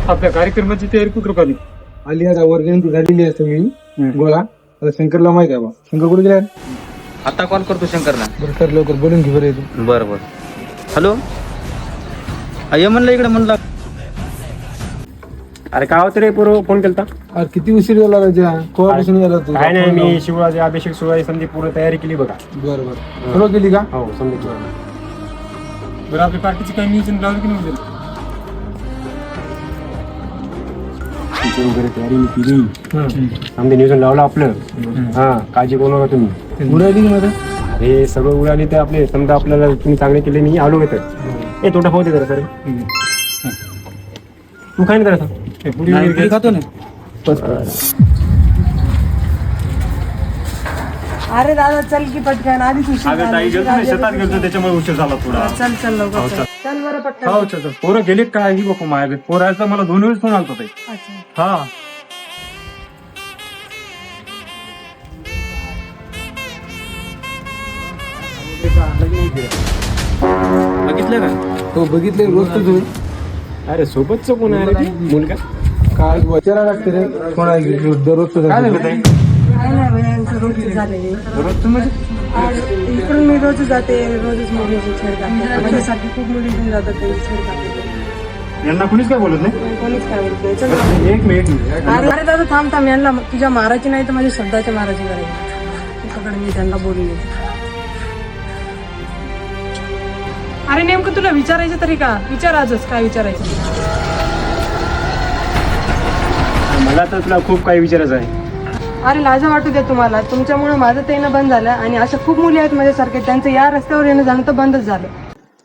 आपल्या कार्यक्रमाची तयारी कुठं करली आली आता वर्गणी झालेली आहे सगळी गोळा. आता शंकरला माहित आहे बा. शंकर कुठे गेला? आता कॉल करतो शंकरला. बरं कर लवकर बोलून घे बरं येतो. बरं बरं. हॅलो, ये म्हणलं इकडे म्हणलं. अरे काय होतं रे पोरं, फोन केलता? अरे किती उशीर झाला राजा, केव्हापासून गेला तू? काय नाही, मी शिवराज अभिषेक सोहळ्याची संधी पूर्ण तयारी केली बघा. बरं बरं सुरू केली का? हो समजा. बरं आपल्या पार्टीची काही नियोजन लावलं की नाही? वगैरे तयारी मी केली, आमचे नियोजन लावलं आपलं. हा काळजी करू नका तुम्ही. उडाली की माझं हे सगळं उडाले तर आपले समजा आपल्याला तुम्ही चांगले केले नाही आलो येतं. हे तोटा होते जरा सर. तू काय नाही जरा खातो ना. अरे दादा चल की पटकन, आधीच उशीर झाला. शेतात गेलो त्याच्यामुळे उशीर झाला थोडा. चल चल लवकर चल. चल बरं पटकन. हो चल. पोरं गेले काय ही बघू माझ्या पोरायचा मला 2 वेळेस फोन आलता ताई. अच्छा. हा बघितलं का? हो बघितले रोज तुझं. अरे सोबतच कोण आहे रे ती? मुलगा काय विचारा लागते रे कोणा दररोज तुझं. काय झालं ताई? काय नाही भैया, यांचं रोजच झालेली. रोज तुम्ही इकडून मी रोज जाते, रोजच मुलीची छेड काढते. माझ्यासाठी खूप मुली घेऊन जातात ते छेड काढते. यांना कुणीच काय बोलत नाही. कोणीच काय बोलते. चल एक मिनिट. अरे अरे दादा थांब थांब, यांना तुझ्या मारायची नाही तर माझ्या शब्दाच्या मारायची करायची. तुझ्याकडे मी त्यांना बोलली. अरे नेमकं तुला विचारायचं तरी का? विचार आजच काय विचारायचं. मला तर तुला खूप काही विचारायचं आहे. अरे लाजा वाटू दे तुम्हाला. तुमच्यामुळे माझं ते येणं बंद झालं आणि अशा खूप मुली आहेत माझ्यासारखे, त्यांचं या रस्त्यावर येणं जाणं तर बंदच झालं.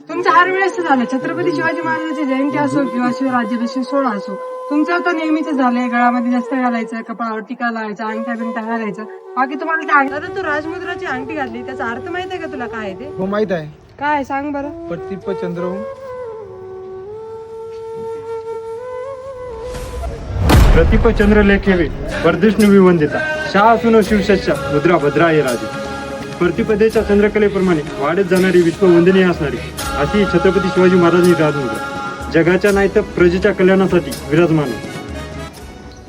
तुमचं हर वेळेस झालं. छत्रपती शिवाजी महाराजांची जयंती असो किंवा शिवराज्याभिषेक सोहळा असो, तुमचं आता नेहमीच झालंय. गळामध्ये जास्त घालायचं, कपाळावर टिका लावायचा, अंगठ्या बिंगठ्या घालायचं. बाकी तुम्हाला ते दादा तू राजमुद्राची अंगठी घातली, त्याचा अर्थ माहित आहे का तुला? काय आहे ते? हो माहित आहे. काय सांग बरं. प्रतिप चंद्र प्रतिप चंद्र लेखेवे परदेशनु विवंदिता शाह सुनो शिवशस्या मुद्रा भद्रा हे राजे. प्रतिपदेच्या चंद्रकलेप्रमाणे वाढत जाणारी विश्ववंदनीय असणारी अशी छत्रपती शिवाजी महाराजांनी राजमुद्रा जगाच्या नाही तर प्रजेच्या कल्याणासाठी विराजमान आहे.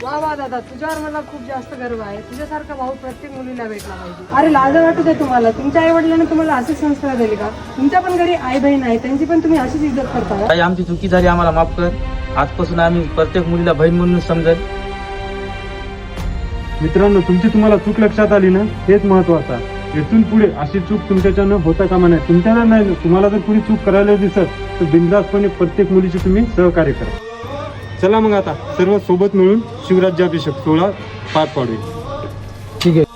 वा वा दादा, तुझ्यावर मला खूप जास्त गर्व आहे. तुझ्यासारखा भाऊ प्रत्येक मुलीला भेटला पाहिजे. अरे लाज वाटू दे तुम्हाला. तुमच्या आई वडिलांनी तुम्हाला असेच संस्कार दिले का? तुमच्या पण घरी आई बहीण आहे, त्यांची पण तुम्ही अशीच इज्जत करता. ताई आमची चुकी झाली, आम्हाला माफ कर. आजपासून आम्ही प्रत्येक मुलीला बहीण म्हणून समजेल. मित्रांनो, तुमची तुम्हाला चूक लक्षात आली ना, हेच महत्वाचं आहे. इथून पुढे अशी चूक तुमच्याच्यानं होता कामा नये. तुमच्याला नाही, तुम्हाला जर पुढे चूक करायला दिसत तर बिनधास्तपणे प्रत्येक मुलीची तुम्ही सहकार्य करा. चला मग आता सर्व सोबत मिळून शिवराज्याभिषेक सोहळा पार पाडूया. ठीक आहे.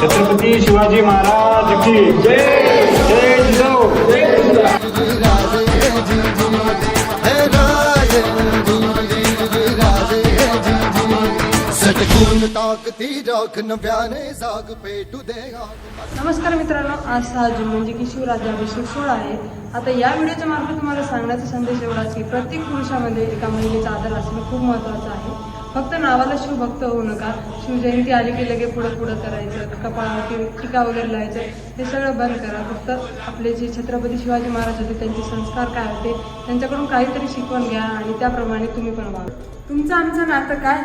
छत्रपती शिवाजी महाराज की जय. जय जिजाऊ. नमस्कार मित्रांनो, आज 6 जून म्हणजे की शिवराज्याभिषेक सोहळा आहे. आता या व्हिडिओच्या मार्फत तुम्हाला सांगण्याचा संदेश एवढाच की प्रत्येक पुरुषामध्ये एका महिलेचा आदर असणं खूप महत्त्वाचं आहे. फक्त नावाला शिवभक्त होऊ नका. शिवजयंती आली की लगे पुढं पुढं करायचं, कपाळावरती टीका वगैरे लावायचं, हे सगळं बंद करा. फक्त आपले जे छत्रपती शिवाजी महाराज होते त्यांचे संस्कार काय होते, त्यांच्याकडून काहीतरी शिकवण घ्या आणि त्याप्रमाणे तुम्ही पण व्हा. तुमचं आमचं नातं काय?